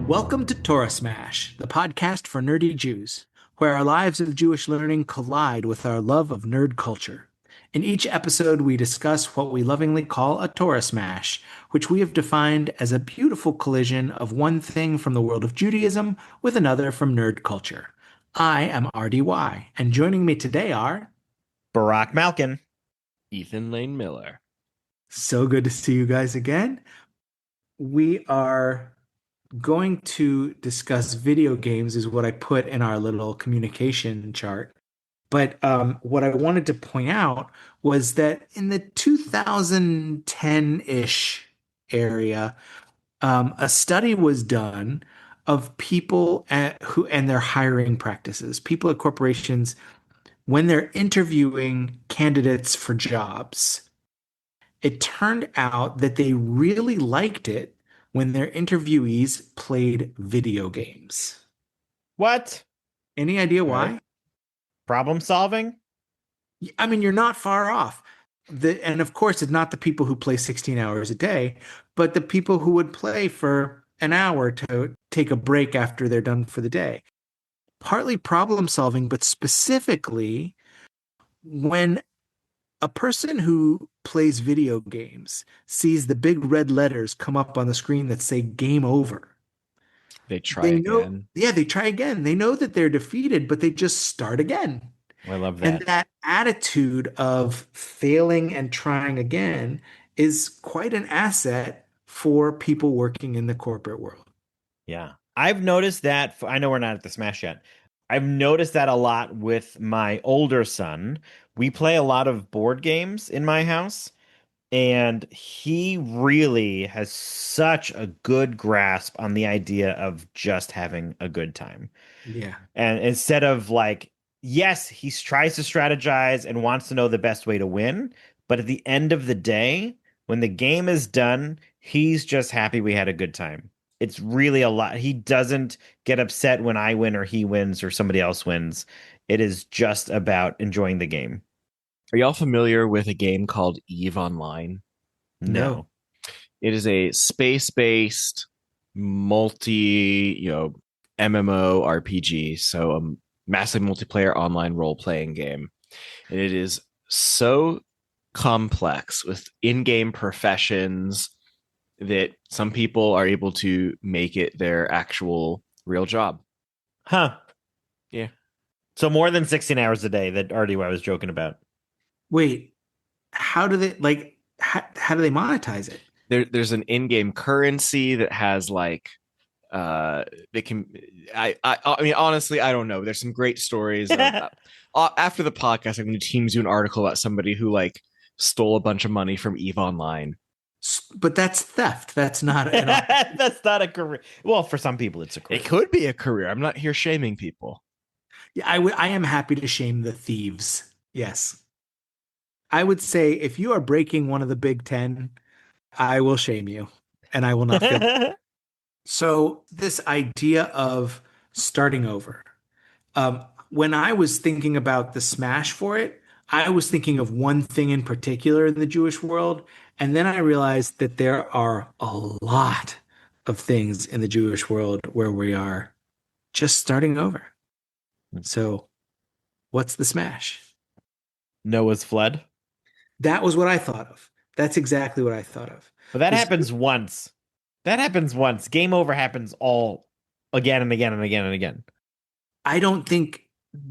Welcome to Torah Smash, the podcast for nerdy Jews, where our lives of Jewish learning collide with our love of nerd culture. In each episode, we discuss what we lovingly call a Torah Smash, which we have defined as a beautiful collision of one thing from the world of Judaism with another from nerd culture. I am RDY, and joining me today are Barack Malkin. Ethan Lane Miller. so good to see you guys again. We are going to discuss video games is what I put in our little communication chart. But what I wanted to point out was that in the 2010-ish area, a study was done of people who and their hiring practices. People at corporations, when they're interviewing candidates for jobs, it turned out that they really liked it when their interviewees played video games. What? Any idea why? Right. Problem solving? I mean, you're not far off. And of course, it's not the people who play 16 hours a day, but the people who would play for an hour to take a break after they're done for the day. Partly problem solving, but specifically when a person who plays video games sees the big red letters come up on the screen that say game over. They try again. Yeah, they try again. They know that they're defeated, but they just start again. I love that. And that attitude of failing and trying again is quite an asset for people working in the corporate world. Yeah. I've noticed that. I know we're not at the Smash yet. I've noticed that a lot with my older son. We play a lot of board games in my house, and he really has such a good grasp on the idea of just having a good time. Yeah. And instead of like, yes, he tries to strategize and wants to know the best way to win, but at the end of the day, when the game is done, he's just happy we had a good time. It's really a lot. He doesn't get upset when I win or he wins or somebody else wins. It is just about enjoying the game. Are y'all familiar with a game called EVE Online? No. It is a space-based multi, MMO RPG, so a massive multiplayer online role-playing game. And it is so complex with in-game professions that some people are able to make it their actual real job. Huh. Yeah. So more than 16 hours a day that RDY was joking about. Wait, how do they how do they monetize it? There's an in-game currency that has like they can I mean honestly I don't know. There's some great stories of, after the podcast I'm going to teams you an article about somebody who like stole a bunch of money from EVE Online. But that's theft. That's not That's not a career. Well, for some people it's a career. It could be a career. I'm not here shaming people. Yeah, I am happy to shame the thieves. Yes. I would say if you are breaking one of the Big Ten, I will shame you and I will not feel. So this idea of starting over, when I was thinking about the smash for it, I was thinking of one thing in particular in the Jewish world. And then I realized that there are a lot of things in the Jewish world where we are just starting over. So what's the smash? Noah's flood. That was what I thought of. That's exactly what I thought of. But that happens once. That happens once. Game over happens all again and again and again and again. I don't think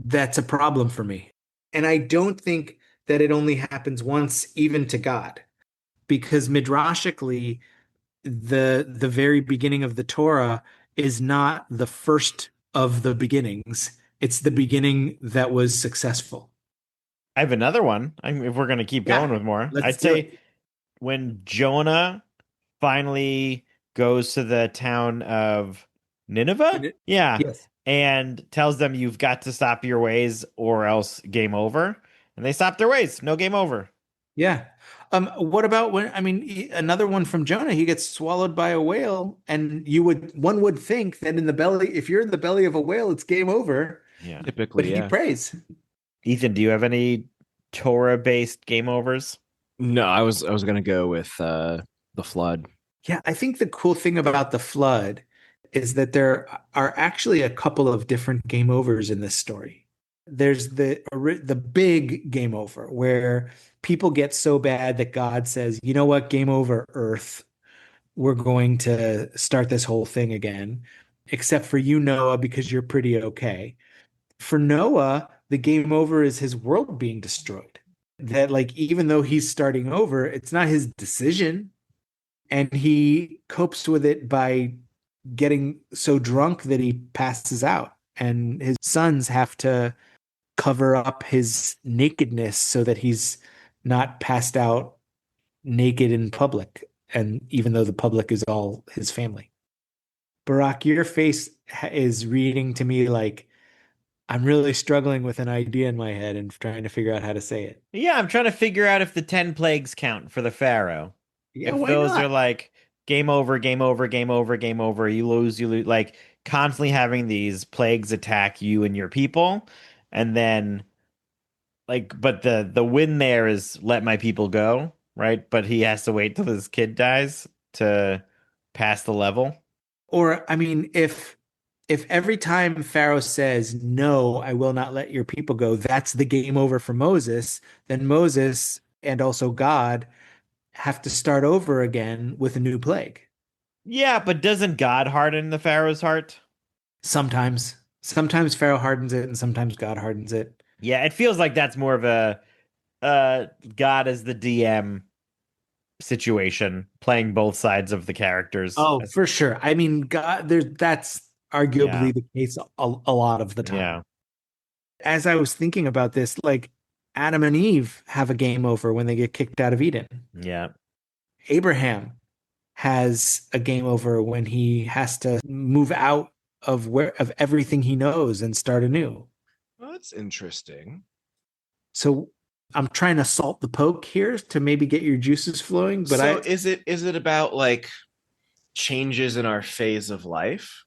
that's a problem for me. And I don't think that it only happens once, even to God. Because midrashically, the very beginning of the Torah is not the first of the beginnings. It's the beginning that was successful. I have another one. If we're going to keep going with more, I'd say when Jonah finally goes to the town of Nineveh, Yes. and tells them you've got to stop your ways or else game over, and they stop their ways. No game over. Yeah. What about another one from Jonah, he gets swallowed by a whale, and one would think that if you're in the belly of a whale, it's game over. Yeah. Typically, but he prays. Ethan, do you have any Torah-based game overs? No, I was going to go with the flood. Yeah, I think the cool thing about the flood is that there are actually a couple of different game overs in this story. There's the big game over where people get so bad that God says, "You know what? Game over, Earth. We're going to start this whole thing again, except for you, Noah, because you're pretty okay." For Noah, the game over is his world being destroyed. That, like, even though he's starting over, it's not his decision. And he copes with it by getting so drunk that he passes out. And his sons have to cover up his nakedness so that he's not passed out naked in public. And even though the public is all his family. Barack, your face is reading to me like I'm really struggling with an idea in my head and trying to figure out how to say it. Yeah, I'm trying to figure out if the 10 plagues count for the Pharaoh. Yeah, If why those are not? like game over, game over, game over, game over, you lose, like constantly having these plagues attack you and your people. And then like, but the win there is let my people go, right? But he has to wait till his kid dies to pass the level. Or I mean, if every time Pharaoh says, "No, I will not let your people go," that's the game over for Moses, then Moses and also God have to start over again with a new plague. Yeah, but doesn't God harden the Pharaoh's heart? Sometimes. Sometimes Pharaoh hardens it and sometimes God hardens it. Yeah, it feels like that's more of a God as the DM situation, playing both sides of the characters. Oh, for sure. I mean, God, that's Yeah, arguably the case a lot of the time. yeah, As I was thinking about this, like Adam and Eve have a game over when they get kicked out of Eden. yeah. Abraham has a game over when he has to move out of everything he knows and start anew. Well, that's interesting. So I'm trying to salt the poke here to maybe get your juices flowing, but So is it about like changes in our phase of life?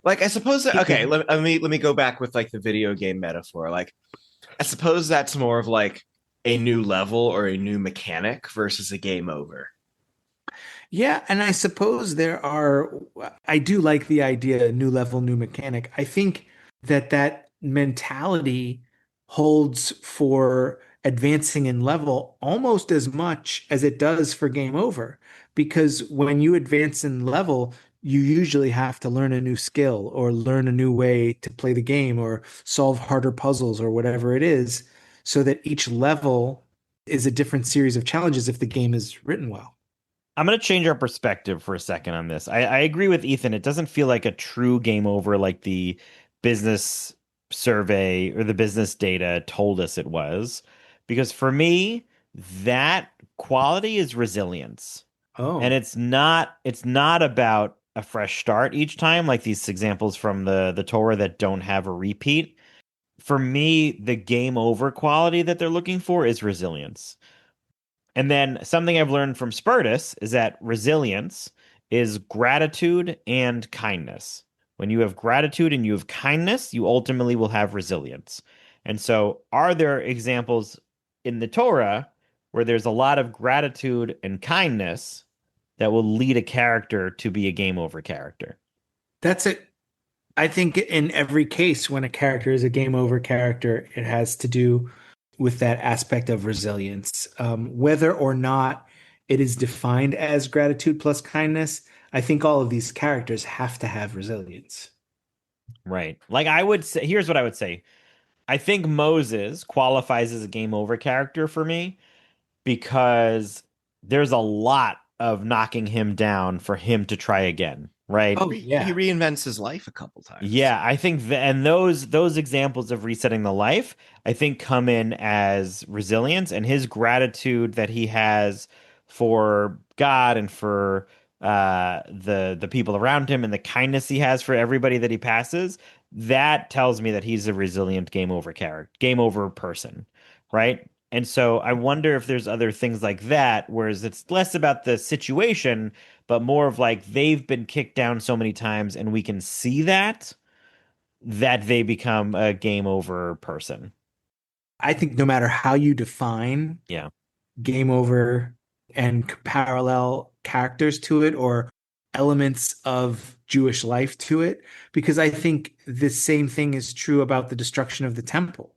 Like I suppose that, okay, let me go back with like the video game metaphor. Like I suppose that's more of like a new level or a new mechanic versus a game over. Yeah, and I suppose I do like the idea, new level, new mechanic. I think that mentality holds for advancing in level almost as much as it does for game over. Because when you advance in level, you usually have to learn a new skill or learn a new way to play the game or solve harder puzzles or whatever it is, so that each level is a different series of challenges if the game is written well. I'm going to change our perspective for a second on this. I agree with Ethan. It doesn't feel like a true game over like the business survey or the business data told us it was. Because for me, that quality is resilience. And Oh. it's not about a fresh start each time, like these examples from the Torah that don't have a repeat. For me, the game over quality that they're looking for is resilience. And then something I've learned from Spartus is that resilience is gratitude and kindness. When you have gratitude and you have kindness, you ultimately will have resilience. And so, are there examples in the Torah where there's a lot of gratitude and kindness that will lead a character to be a game over character? That's it. I think in every case, when a character is a game over character, it has to do with that aspect of resilience. Whether or not it is defined as gratitude plus kindness, I think all of these characters have to have resilience. Right. Like I would say, here's what I would say. I think Moses qualifies as a game over character for me because there's a lot of knocking him down for him to try again, right? Oh, He yeah. reinvents his life a couple times. Yeah, I think and those examples of resetting the life, I think come in as resilience and his gratitude that he has for God and for the people around him and the kindness he has for everybody that he passes. That tells me that he's a resilient game over character, game over person, right? And so I wonder if there's other things like that, whereas it's less about the situation but more of like they've been kicked down so many times and we can see that they become a game over person. I think no matter how you define Yeah. game over and parallel characters to it or elements of Jewish life to it, because I think the same thing is true about the destruction of the temple.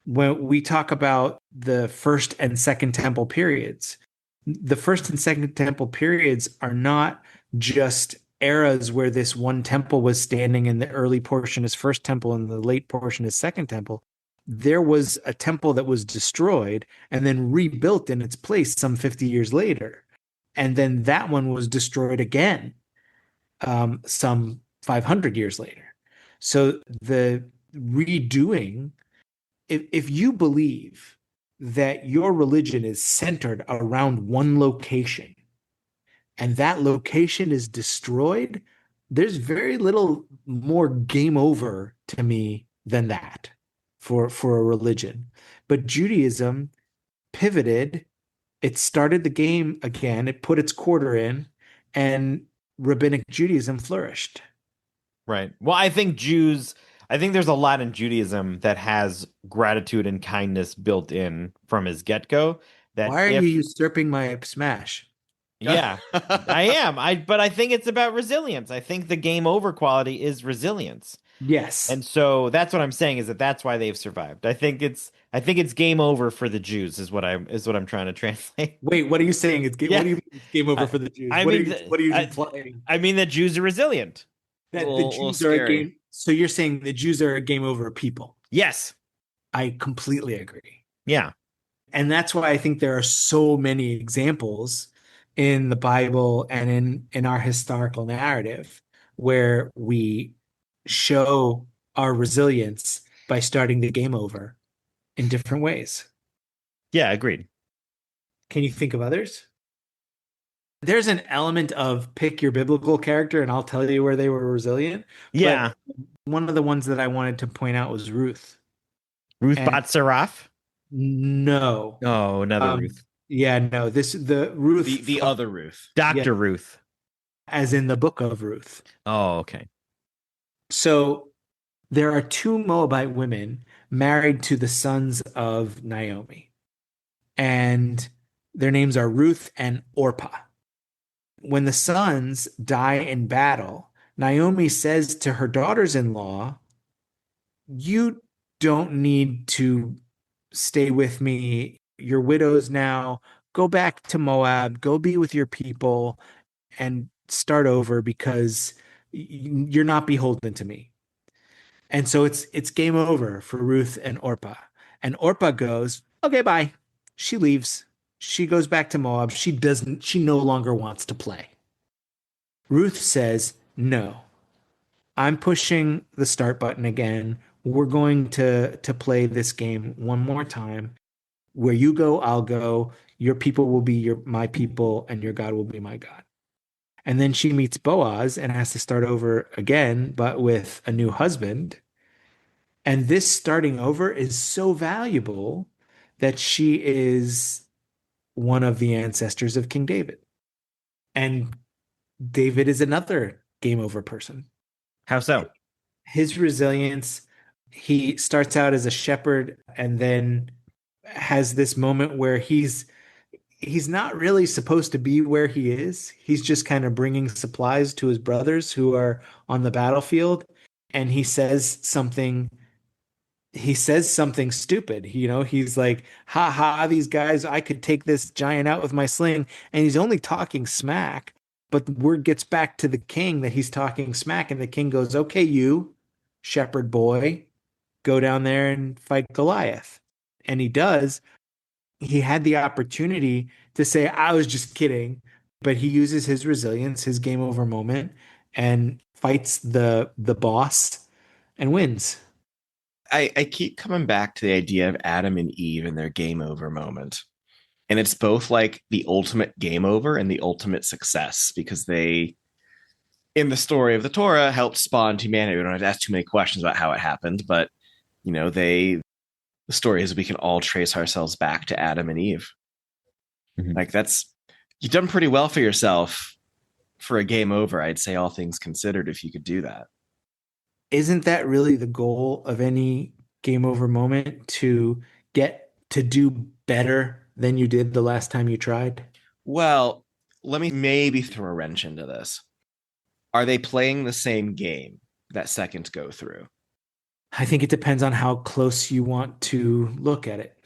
When we talk about the first and second temple periods, the first and second temple periods are not just eras where this one temple was standing and the early portion is first temple and the late portion is second temple. There was a temple that was destroyed and then rebuilt in its place some 50 years later. And then that one was destroyed again some 500 years later. So the redoing, if you believe that your religion is centered around one location and that location is destroyed, there's very little more game over to me than that for a religion. But Judaism pivoted, it started the game again, it put its quarter in, and rabbinic Judaism flourished. Right. Well, I think there's a lot in Judaism that has gratitude and kindness built in from his get-go. That Why are if you usurping my smash? Yeah, I am. But I think it's about resilience. I think the game over quality is resilience. Yes. And so that's what I'm saying is that's why they've survived. I think it's game over for the Jews is what I'm trying to translate. Wait, what are you saying? Yeah. What do you mean it's game over for the Jews? I What mean, what are you I- implying? I mean that Jews are resilient. That the Little Jews are a scary. game. So you're saying the Jews are a game over people. Yes. I completely agree. Yeah. And that's why I think there are so many examples in the Bible and in our historical narrative where we show our resilience by starting the game over in different ways. Yeah, agreed. Can you think of others? There's an element of pick your biblical character and I'll tell you where they were resilient. Yeah. But one of the ones that I wanted to point out was Ruth. Ruth And Batsaraf? no. Oh, another Ruth. Yeah, no. The Ruth The other Ruth. Dr. Ruth. as in the book of Ruth. Oh, okay. So there are two Moabite women married to the sons of Naomi, and their names are Ruth and Orpah. When the sons die in battle, Naomi says to her daughters-in-law, "You don't need to stay with me. You're widows now. Go back to Moab, go be with your people, and start over because you're not beholden to me." And so it's game over for Ruth and Orpah. And Orpah goes, "Okay, bye." She leaves. She goes back to Moab. She no longer wants to play. Ruth says, "No. I'm pushing the start button again. We're going to play this game one more time. Where you go, I'll go. Your people will be my people, and your God will be my God." And then she meets Boaz and has to start over again, but with a new husband. And this starting over is so valuable that she is one of the ancestors of King David. And David is another game over person. How so? His resilience, he starts out as a shepherd and then has this moment where he's not really supposed to be where he is. He's just kind of bringing supplies to his brothers who are on the battlefield, and he says something stupid. He's like, "Ha ha, these guys, I could take this giant out with my sling." And he's only talking smack, but the word gets back to the king that he's talking smack, and the king goes, "Okay, you shepherd boy, go down there and fight Goliath." And he does. He had the opportunity to say, "I was just kidding," but he uses his resilience, his game over moment, and fights the boss and wins. I keep coming back to the idea of Adam and Eve and their game over moment. And it's both like the ultimate game over and the ultimate success because they, in the story of the Torah, helped spawn humanity. We don't have to ask too many questions about how it happened, but the story is we can all trace ourselves back to Adam and Eve. Mhm. Like you've done pretty well for yourself for a game over, I'd say, all things considered, if you could do that. Isn't that really the goal of any game over moment, to get to do better than you did the last time you tried? Well, let me maybe throw a wrench into this. Are they playing the same game that second go through? I think it depends on how close you want to look at it.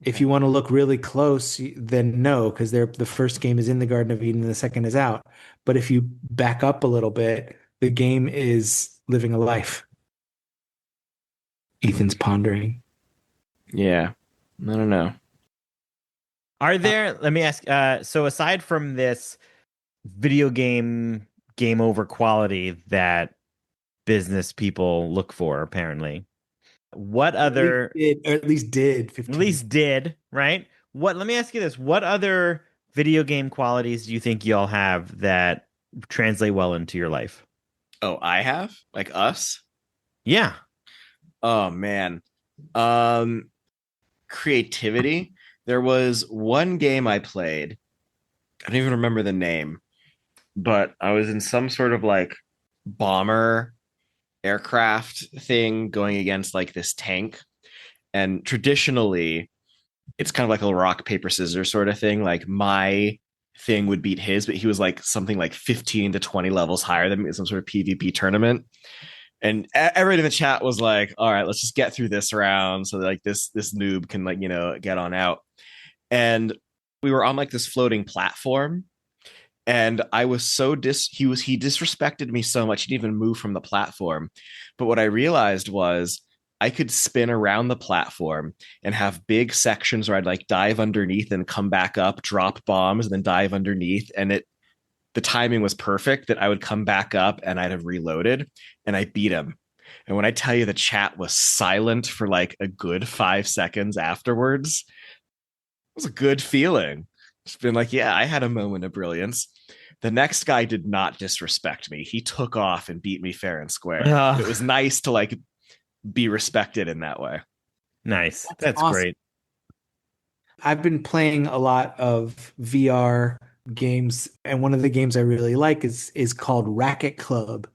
If Okay. you want to look really close, then no, because the first game is in the Garden of Eden and the second is out. But if you back up a little bit, the game is living a life. Ethan's pondering. Yeah. I don't know. Are there, let me ask, so aside from this video game over quality that business people look for, apparently, what other, At least did 15. at least did, right? Let me ask you this. What other video game qualities do you think y'all have that translate well into your life? Oh, I have? Like us? Yeah. Oh man. Um Creativity. There was one game I played. I don't even remember the name, but I was in some sort of like bomber aircraft thing going against like this tank. And traditionally, it's kind of like a rock, paper, scissors sort of thing. Like my thing would beat his, but he was like something like 15 to 20 levels higher than me, some sort of PvP tournament. And everyone in the chat was like, all right, let's just get through this round so that, like this noob can like, get on out. And we were on like this floating platform, and I was so he disrespected me so much he didn't even move from the platform. But what I realized was I could spin around the platform and have big sections where I'd like dive underneath and come back up, drop bombs, and then dive underneath. And the timing was perfect that I would come back up and I'd have reloaded, and I beat him. And when I tell you the chat was silent for like a good 5 seconds afterwards, it was a good feeling. It's been like, yeah, I had a moment of brilliance. The next guy did not disrespect me. He took off and beat me fair and square. Ugh. It was nice to like be respected in that way. Nice. That's awesome. great. I've been playing a lot of VR games, and one of the games I really like is called Racket Club.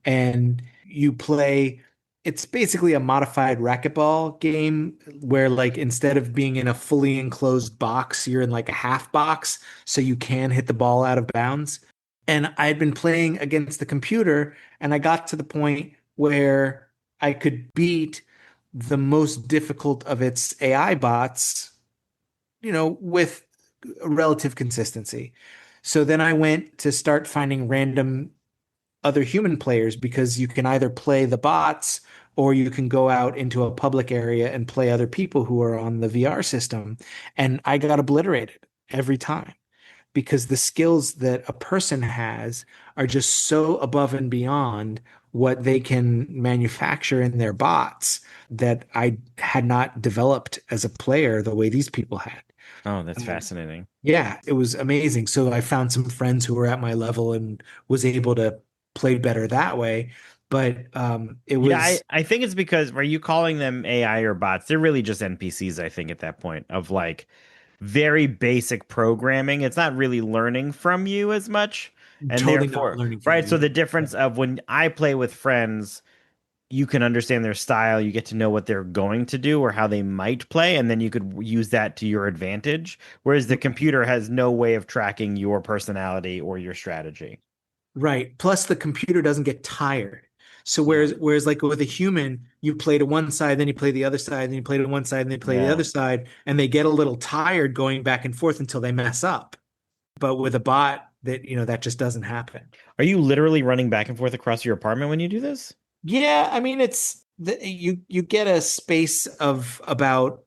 And you play, it's basically a modified racquetball game where like instead of being in a fully enclosed box, you're in like a half box, so you can hit the ball out of bounds. And I had been playing against the computer, and I got to the point where I could beat the most difficult of its AI bots, with relative consistency. So then I went to start finding random other human players, because you can either play the bots or you can go out into a public area and play other people who are on the VR system. And I got obliterated every time, because the skills that a person has are just so above and beyond what they can manufacture in their bots that I had not developed as a player the way these people had. Oh, that's fascinating. Yeah, it was amazing. So I found some friends who were at my level and was able to play better that way. But it Yeah, was I think it's because, are you calling them AI or bots? They're really just NPCs, I think, at that point, of like very basic programming. It's not really learning from you as much. And totally not therefore, learning from right. So you. the difference of when I play with friends, you can understand their style, you get to know what they're going to do or how they might play, and then you could use that to your advantage. Whereas the computer has no way of tracking your personality or your strategy. Right. Plus the computer doesn't get tired. So Yeah. whereas like with a human, you play to one side, then you play the other side, then you play to one side, and then you play the Yeah. other side, and they get a little tired going back and forth until they mess up. But with a bot, that just doesn't happen. Are you literally running back and forth across your apartment when you do this? Yeah, I mean you get a space of about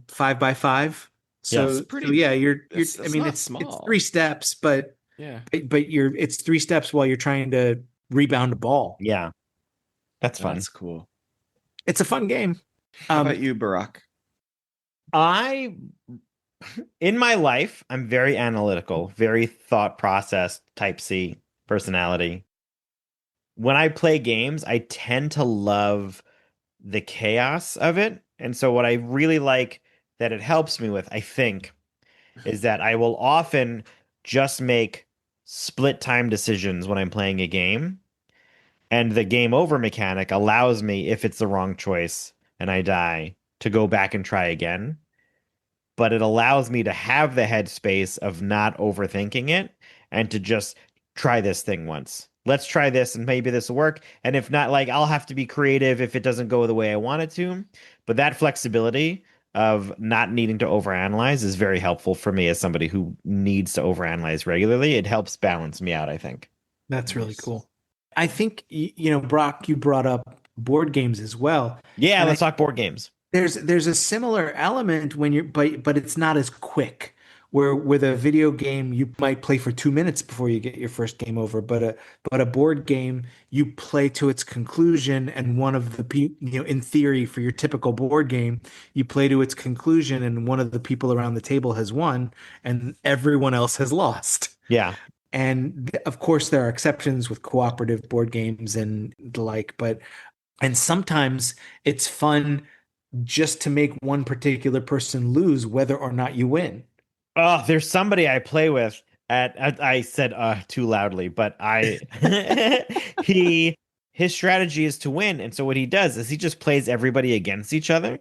5 by 5. Yes. So yeah, you're I That's mean not it's small. 3 steps, but Yeah. it's 3 steps while you're trying to rebound a ball. Yeah. That's fun. That's cool. It's a fun game. How about you, Barack? I, in my life, I'm very analytical, very thought process type C personality. When I play games, I tend to love the chaos of it. And so what I really like that it helps me with, I think, is that I will often just make split time decisions when I'm playing a game. And the game over mechanic allows me, if it's the wrong choice and I die, to go back and try again. But it allows me to have the headspace of not overthinking it and to just try this thing once. let's try this and maybe this will work. And if not, like I'll have to be creative if it doesn't go the way I want it to. But that flexibility of not needing to overanalyze is very helpful for me as somebody who needs to overanalyze regularly. It helps balance me out, I think. That's really Nice. cool. I think, Brock, you brought up board games as well. Yeah, And let's talk board games. there's a similar element when you're but it's not as quick. Where with a video game you might play for 2 minutes before you get your first game over, but a board game you play to its conclusion, and one of the in theory for your typical board game you play to its conclusion, and one of the people around the table has won, and everyone else has lost. Yeah. And of course there are exceptions with cooperative board games and the like, and sometimes it's fun just to make one particular person lose whether or not you win. Oh, there's somebody I play with I said too loudly, but he his strategy is to win. And so what he does is he just plays everybody against each other,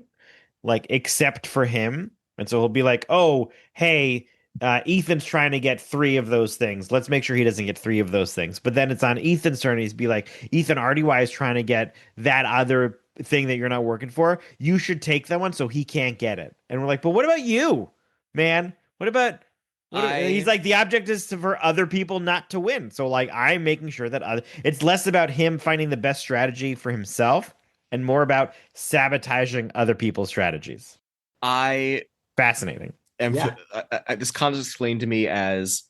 like except for him. And so he'll be like, "Oh, hey, Ethan's trying to get 3 of those things. Let's make sure he doesn't get 3 of those things." But then it's on Ethan's turn. He's be like, "Ethan, RDY is trying to get that other thing that you're not working for. You should take that one so he can't get it." And we're like, "But what about you, man? What about?" He's like, the object is for other people not to win. So like, I'm making sure that it's less about him finding the best strategy for himself and more about sabotaging other people's strategies. I Fascinating. am. Yeah. This concept is explained to me as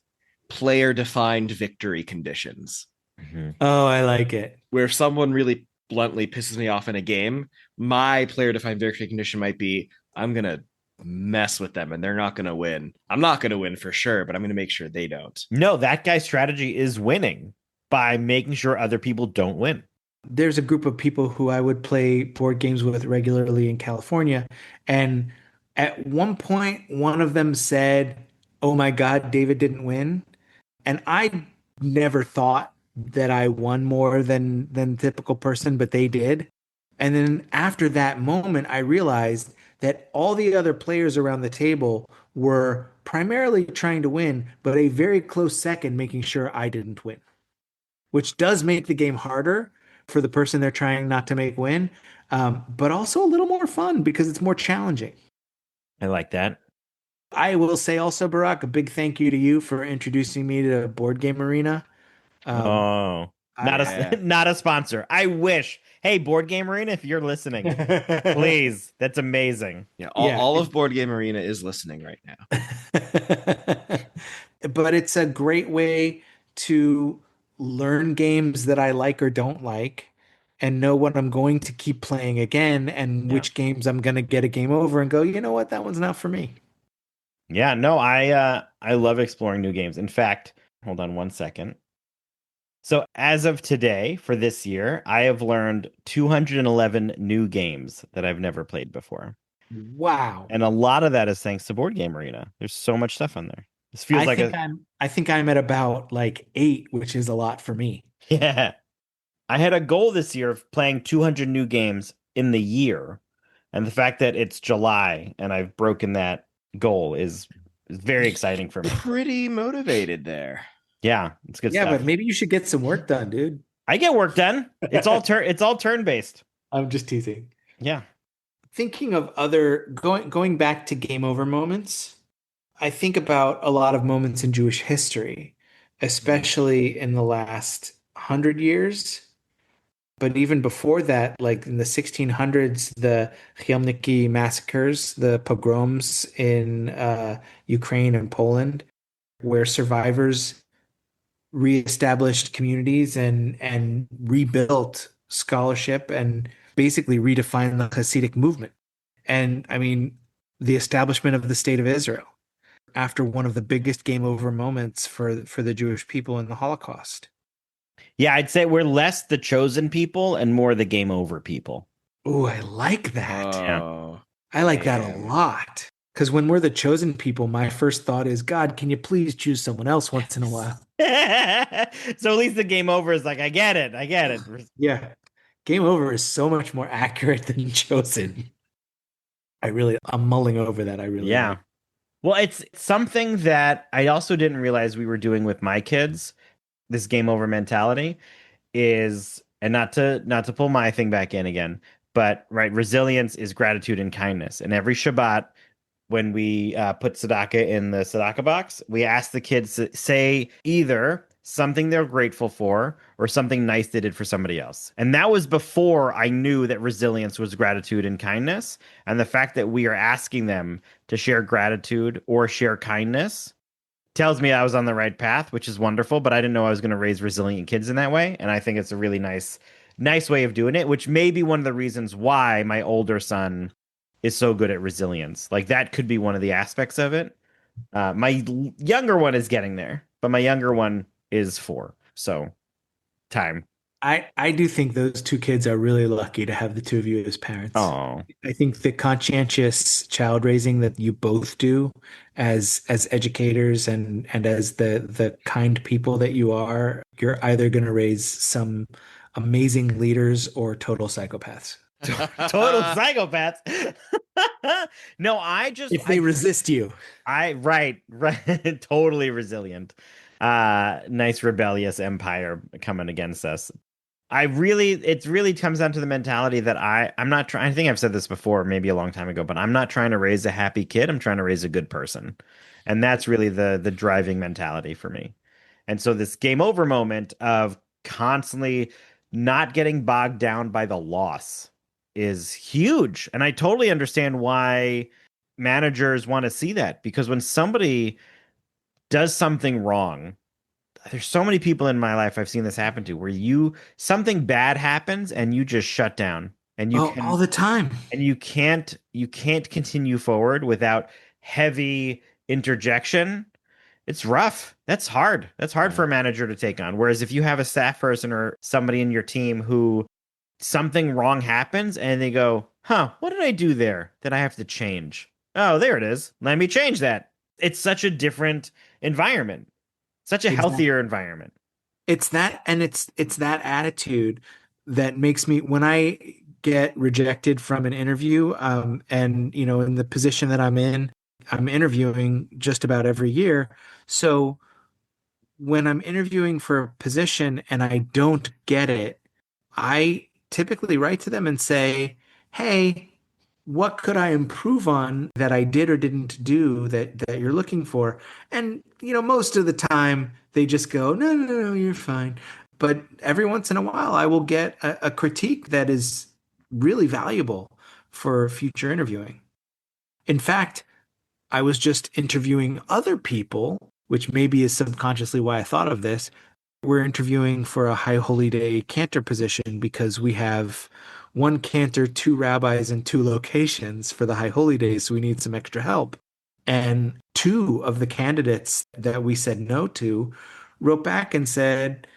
player-defined victory conditions, Oh, I like it. where if someone really bluntly pisses me off in a game, my player-defined victory condition might be, I'm gonna mess with them and they're not gonna win. I'm not gonna win for sure, but I'm gonna make sure they don't. No, that guy's strategy is winning by making sure other people don't win. There's a group of people who I would play board games with regularly in California. And at one point, one of them said, "Oh my God, David didn't win." And I never thought that I won more than typical person, but they did. And then after that moment, I realized that all the other players around the table were primarily trying to win, but a very close second making sure I didn't win, which does make the game harder for the person they're trying not to make win, but also a little more fun because it's more challenging. I like that. I will say also, Barack, a big thank you to you for introducing me to Board Game Arena. Not Yeah. not a sponsor. I wish. Hey, Board Game Arena, if you're listening, please. That's amazing. Yeah, Yeah. all of Board Game Arena is listening right now. But it's a great way to learn games that I like or don't like and know what I'm going to keep playing again and Yeah. which games I'm going to get a game over and go, you know what, that one's not for me. Yeah, no, I love exploring new games. In fact, hold on one second. So as of today, for this year, I have learned 211 new games that I've never played before. Wow. And a lot of that is thanks to Board Game Arena. There's so much stuff on there. This feels like I think I'm at about like 8, which is a lot for me. yeah. I had a goal this year of playing 200 new games in the year. And the fact that it's July and I've broken that goal is very exciting for me. Pretty motivated there. Yeah, it's good Yeah, stuff. but maybe you should get some work done, dude. I get work done. It's all turn based. I'm just teasing. Yeah. Thinking of other going back to game over moments, I think about a lot of moments in Jewish history, especially in the last 100 years. But even before that, like in the 1600s, the Chelmniki massacres, the pogroms in Ukraine and Poland, where survivors reestablished communities and rebuilt scholarship and basically redefined the Hasidic movement. And I mean, the establishment of the state of Israel after one of the biggest game over moments for the Jewish people in the Holocaust. Yeah, I'd say we're less the chosen people and more the game over people. Ooh, I like that. Oh, I like that a man. lot. Because when we're the chosen people, my first thought is, God, can you please choose someone else once in a while? So at least the game over is like, I get it. Yeah. Game over is so much more accurate than chosen. I'm mulling over that. I really Yeah. like. Well, it's something that I also didn't realize we were doing with my kids. this game over mentality is, and not to pull my thing back in again, but right, resilience is gratitude and kindness. And every Shabbat, when we put tzedakah in the tzedakah box, we ask the kids to say either something they're grateful for or something nice they did for somebody else. And that was before I knew that resilience was gratitude and kindness. And the fact that we are asking them to share gratitude or share kindness tells me I was on the right path, which is wonderful, but I didn't know I was going to raise resilient kids in that way. And I think it's a really nice way of doing it, which may be one of the reasons why my older son is so good at resilience. Like that could be one of the aspects of it. My younger one is getting there, but my younger one is 4. So time. I do think those two kids are really lucky to have the two of you as parents. Oh, I think the conscientious child raising that you both do as educators and as the kind people that you are, you're either going to raise some amazing leaders or total psychopaths. total psychopaths. No, If they resist you. Right, totally resilient. Nice rebellious empire coming against us. It really comes down to the mentality that I'm not trying. I think I've said this before, maybe a long time ago, but I'm not trying to raise a happy kid. I'm trying to raise a good person. And that's really the driving mentality for me. And so this game over moment of constantly not getting bogged down by the loss is huge. And I totally understand why managers want to see that, because when somebody does something wrong, there's so many people in my life I've seen this happen to, where something bad happens and you just shut down and All the time. and you can't continue forward without heavy interjection. It's rough. That's hard. That's hard for a manager to take on. Whereas if you have a staff person or somebody in your team who something wrong happens and they go, huh, what did I do there that I have to change? Oh, there it is. Let me change that. It's such a different environment, such a healthier environment. It's that, and it's that attitude that makes me, when I get rejected from an interview, and in the position that I'm in, I'm interviewing just about every year. So when I'm interviewing for a position and I don't get it, I typically write to them and say, "Hey, what could I improve on that I did or didn't do that you're looking for?" And most of the time they just go, "No, no, no, you're fine." But every once in a while, I will get a critique that is really valuable for future interviewing. In fact, I was just interviewing other people, which maybe is subconsciously why I thought of this. We're interviewing for a High Holy Day cantor position because we have one cantor, 2 rabbis, and 2 locations for the High Holy Days, so we need some extra help. And 2 of the candidates that we said no to wrote back and said,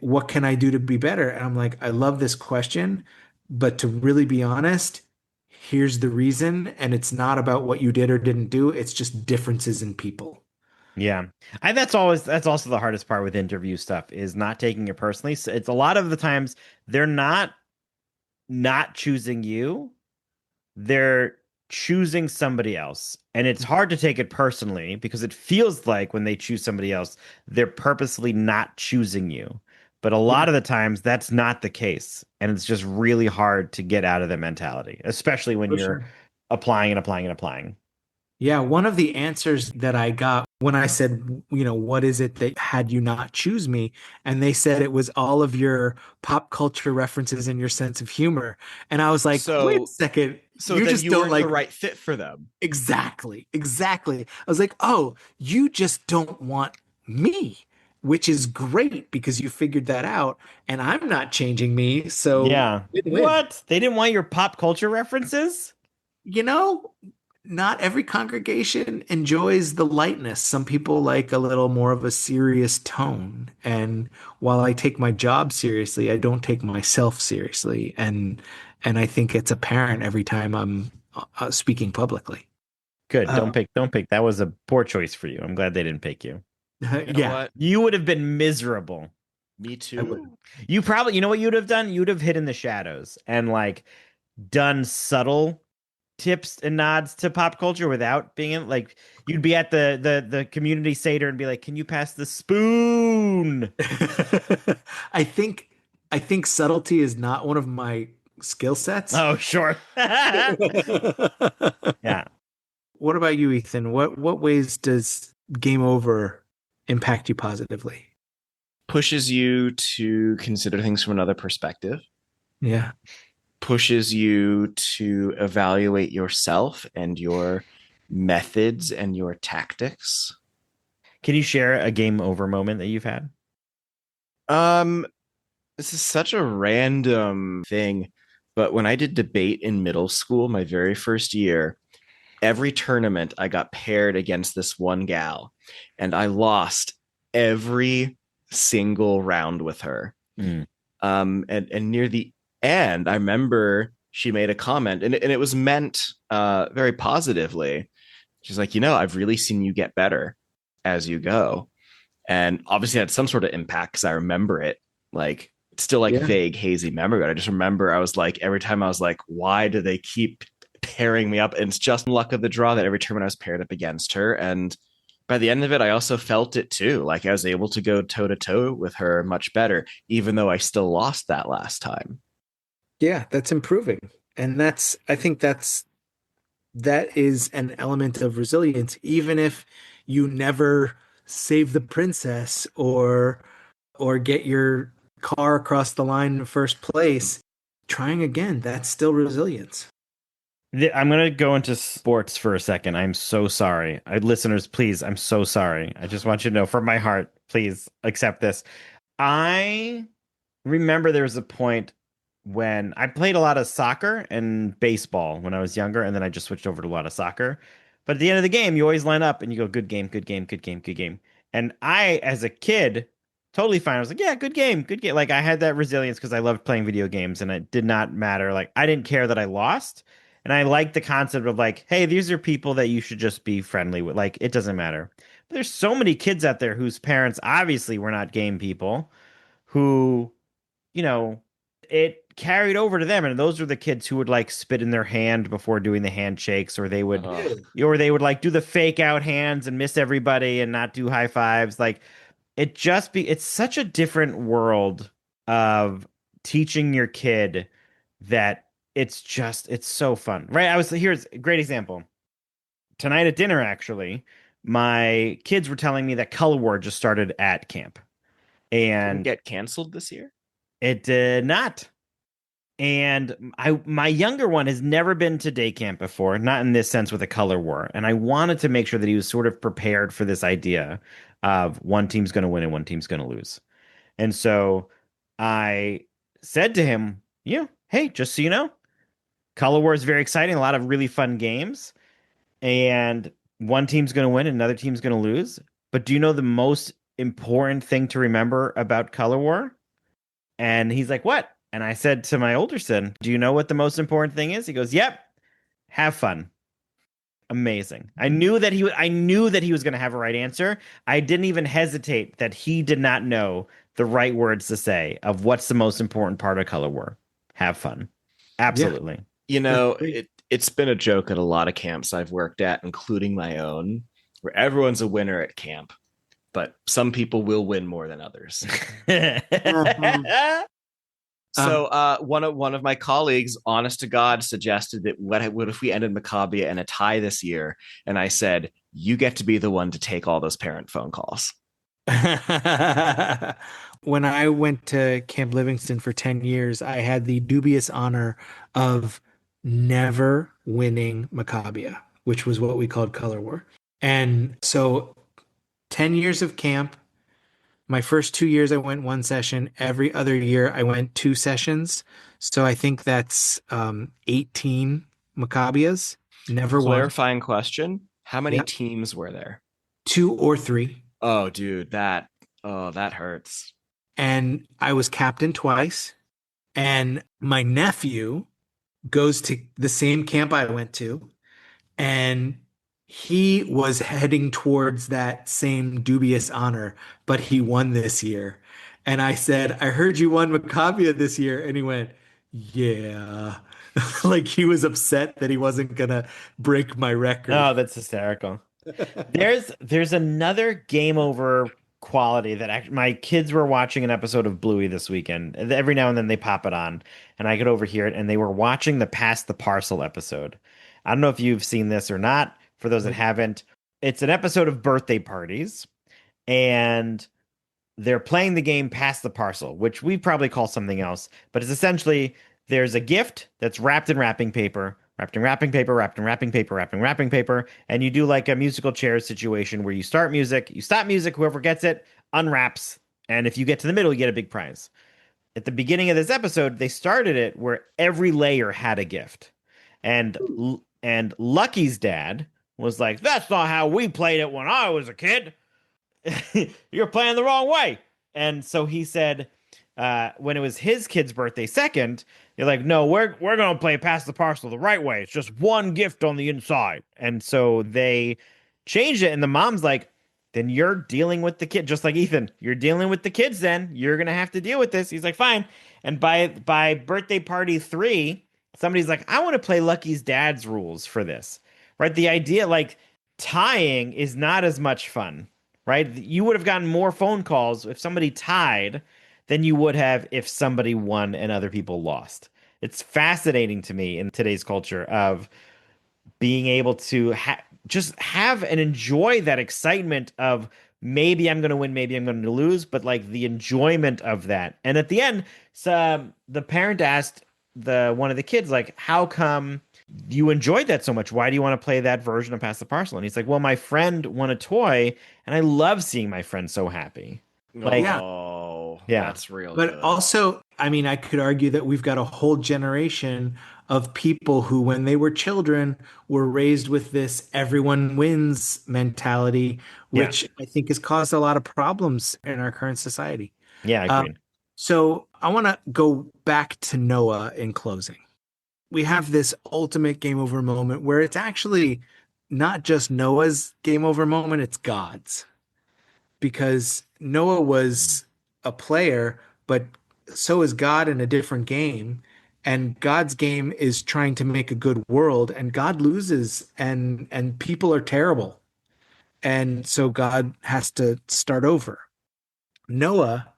"What can I do to be better?" And I'm like, "I love this question, but to really be honest, here's the reason. And it's not about what you did or didn't do. It's just differences in people." Yeah. That's also the hardest part with interview stuff, is not taking it personally. So it's a lot of the times they're not choosing you. They're choosing somebody else. And it's hard to take it personally because it feels like when they choose somebody else, they're purposely not choosing you. But a lot of the times that's not the case. And it's just really hard to get out of that mentality, especially when you're applying and applying and applying. Yeah, one of the answers that I got when I said, "What is it that had you not choose me?" And they said it was all of your pop culture references and your sense of humor. And I was like, "Wait a second. So you then just you don't weren't like the right fit for them." Exactly. Exactly. I was like, "Oh, you just don't want me," which is great because you figured that out and I'm not changing me. So Yeah. win-win. What? They didn't want your pop culture references? You know, not every congregation enjoys the lightness. Some people like a little more of a serious tone. And while I take my job seriously, I don't take myself seriously. And I think it's apparent every time I'm speaking publicly. Good. Uh, Don't pick. That was a poor choice for you. I'm glad they didn't pick you. You know yeah, what? You would have been miserable. Me I would. too. You probably, you know what you'd have done? You'd have hid in the shadows and like done subtle tips and nods to pop culture without being in, like you'd be at the community Seder and be like, "Can you pass the spoon?" I think I think subtlety is not one of my skill sets. Oh, sure. Yeah. What about you, Ethan? What ways does game over impact you positively? Pushes you to consider things from another perspective, Yeah. pushes you to evaluate yourself and your methods and your tactics. Can you share a game over moment that you've had? Um, this is such a random thing, but when I did debate in middle school, my very first year, every tournament I got paired against this one gal, and I lost every single round with her. Mm. And near the end, I remember she made a comment, and it was meant very positively. She's like, I've really seen you get better as you go. And obviously, it had some sort of impact because I remember it. Like, it's still like Yeah. vague, hazy memory, but I just remember I was like, every time I was like, why do they keep pairing me up? And it's just luck of the draw that every tournament I was paired up against her. And by the end of it, I also felt it too. Like I was able to go toe to toe with her much better, even though I still lost that last time. Yeah, that's improving. And I think that is an element of resilience, even if you never save the princess or get your car across the line in first place, trying again, that's still resilience. I'm going to go into sports for a second. I'm so sorry. Listeners, please, I'm so sorry. I just want you to know from my heart, please accept this. I remember there was a point when I played a lot of soccer and baseball when I was younger, and then I just switched over to a lot of soccer. But at the end of the game, you always line up and you go, good game, good game, good game, good game. And I, as a kid, totally fine. I was like, yeah, good game, good game. Like I had that resilience because I loved playing video games and it did not matter. Like I didn't care that I lost. And I liked the concept of like, hey, these are people that you should just be friendly with. Like it doesn't matter. But there's so many kids out there whose parents obviously were not game people who you know, it carried over to them. And those are the kids who would like spit in their hand before doing the handshakes, Uh, or they would like do the fake out hands and miss everybody and not do high fives. Like it's such a different world of teaching your kid that it's so fun. Right. Here's a great example. Tonight at dinner, actually, my kids were telling me that Color War just started at camp. didn't And get canceled this year. it did not. And my younger one has never been to day camp before, not in this sense with a color war. And I wanted to make sure that he was sort of prepared for this idea of one team's going to win and one team's going to lose. And so I said to him, yeah, hey, just so you know, color war is very exciting, a lot of really fun games, and one team's going to win and another team's going to lose. But do you know the most important thing to remember about color war? And he's like, what? And I said to my older son, do you know what the most important thing is? He goes, yep, have fun. Amazing. I knew that he was going to have a right answer. I didn't even hesitate that he did not know the right words to say of what's the most important part of color war. Have fun. Yeah, Absolutely. You know, that's great. it's been a joke at a lot of camps I've worked at, including my own, where everyone's a winner at camp, but some people will win more than others. Mhm. So one of my colleagues, honest to God, suggested that what if we ended Maccabia in a tie this year? And I said, you get to be the one to take all those parent phone calls. When I went to Camp Livingston for 10 years, I had the dubious honor of never winning Maccabia, which was what we called Color War. And so 10 years of camp, my first 2 years I went one session. Every other year I went two sessions. So I think that's 18 Maccabias. Never won. Clarifying question: how many Yeah, teams were there? two or three. Oh, dude, that hurts. And I was captain twice. And my nephew goes to the same camp I went to, and he was heading towards that same dubious honor, but he won this year. And I said, I heard you won Maccabia this year. And he went, Yeah. Like he was upset that he wasn't gonna break my record. Oh, that's hysterical. There's another game over quality that my kids were watching an episode of Bluey this weekend. Every now and then they pop it on, and I could overhear it. And they were watching the Pass the Parcel episode. I don't know if you've seen this or not. For those that haven't, it's an episode of birthday parties, and they're playing the game Pass the Parcel, which we probably call something else, but it's essentially there's a gift that's wrapped in wrapping paper, wrapped in wrapping paper, wrapped in wrapping paper, wrapped in wrapping paper, and you do like a musical chairs situation where you start music, you stop music, whoever gets it unwraps, and if you get to the middle, you get a big prize. At the beginning of this episode, they started it where every layer had a gift. And and Lucky's dad was like, "That's not how we played it when I was a kid." You're playing the wrong way. And so he said, when it was his kid's birthday second, they're like, no, we're gonna play Pass the Parcel the right way. It's just one gift on the inside. And so they changed it, and the mom's like, then you're dealing with the kid, just like Ethan. You're dealing with the kids. Then you're gonna have to deal with this. He's like, fine. And by birthday party 3, somebody's like, I want to play Lucky's dad's rules for this, right? The idea, like, tying is not as much fun, right? You would have gotten more phone calls if somebody tied than you would have if somebody won and other people lost. It's fascinating to me in today's culture of being able to just have and enjoy that excitement of maybe I'm going to win, maybe I'm going to lose, but like the enjoyment of that. And at the end, the parent asked one of the kids, like, how come you enjoyed that so much? Why do you want to play that version of Pass the Parcel? And he's like, well, my friend won a toy, and I love seeing my friend so happy. Like, Oh, yeah. That's real But good. also, I mean, I could argue that we've got a whole generation of people who, when they were children, were raised with this everyone wins mentality, which I think has caused a lot of problems in our current society. Yeah, I agree. So I want to go back to Noah in closing. We have this ultimate game over moment where it's actually not just Noah's game over moment, it's God's. Because Noah was a player, but so is God in a different game. And God's game is trying to make a good world, and God loses, and people are terrible. And so God has to start over. Noah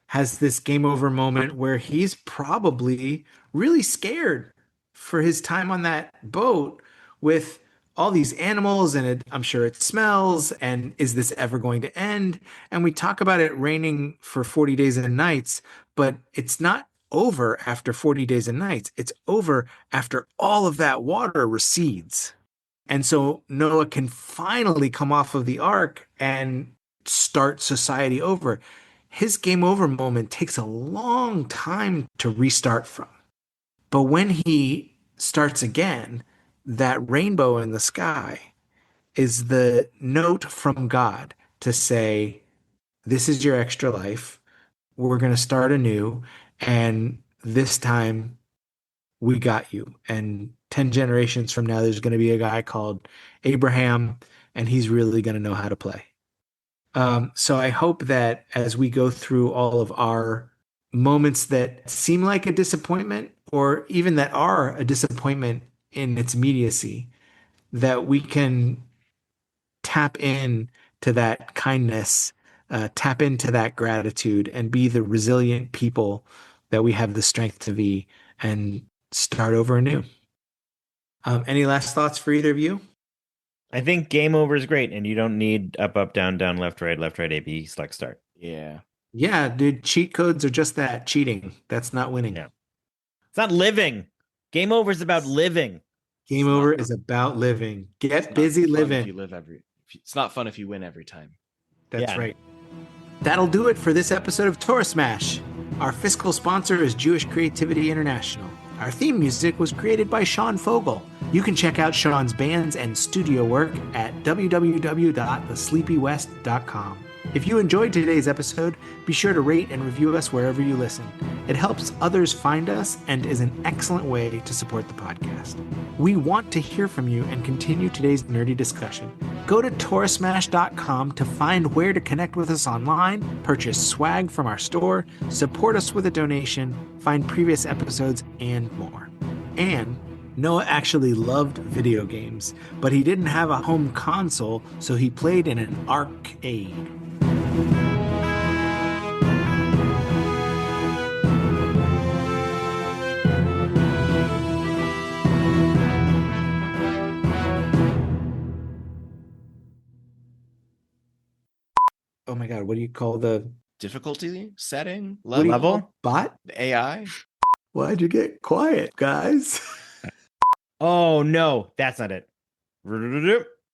has this game over moment where he's probably really scared for his time on that boat with all these animals, and I'm sure it smells, and is this ever going to end? And we talk about it raining for 40 days and nights, but it's not over after 40 days and nights. It's over after all of that water recedes. And so Noah can finally come off of the ark and start society over. His game over moment takes a long time to restart from. But when he starts again, that rainbow in the sky is the note from God to say, this is your extra life. We're going to start anew. And this time we got you. And 10 generations from now, there's going to be a guy called Abraham, and he's really going to know how to play. So I hope that as we go through all of our moments that seem like a disappointment, or even that are a disappointment in its immediacy, that we can tap in to that kindness, tap into that gratitude, and be the resilient people that we have the strength to be, and start over anew. Any last thoughts for either of you? I think game over is great, and you don't need up, up, down, down, left, right, A, B, select, start. Yeah. Yeah, dude, cheat codes are just that, cheating. That's not winning. Yeah. It's not living. Game over is about living. Game over is about living. Get busy If living. you live it's not fun if you win every time. That's Yeah. right. That'll do it for this episode of Torah Smash. Our fiscal sponsor is Jewish Creativity International. Our theme music was created by Sean Fogel. You can check out Sean's bands and studio work at www.thesleepywest.com. If you enjoyed today's episode, be sure to rate and review us wherever you listen. It helps others find us and is an excellent way to support the podcast. We want to hear from you and continue today's nerdy discussion. Go to torasmash.com to find where to connect with us online, purchase swag from our store, support us with a donation, find previous episodes, and more. And Noah actually loved video games, but he didn't have a home console, so he played in an arcade. Oh my god, what do you call the Difficulty setting what do you Level? call bot? AI. Why'd you get quiet, guys? Oh no, that's not it.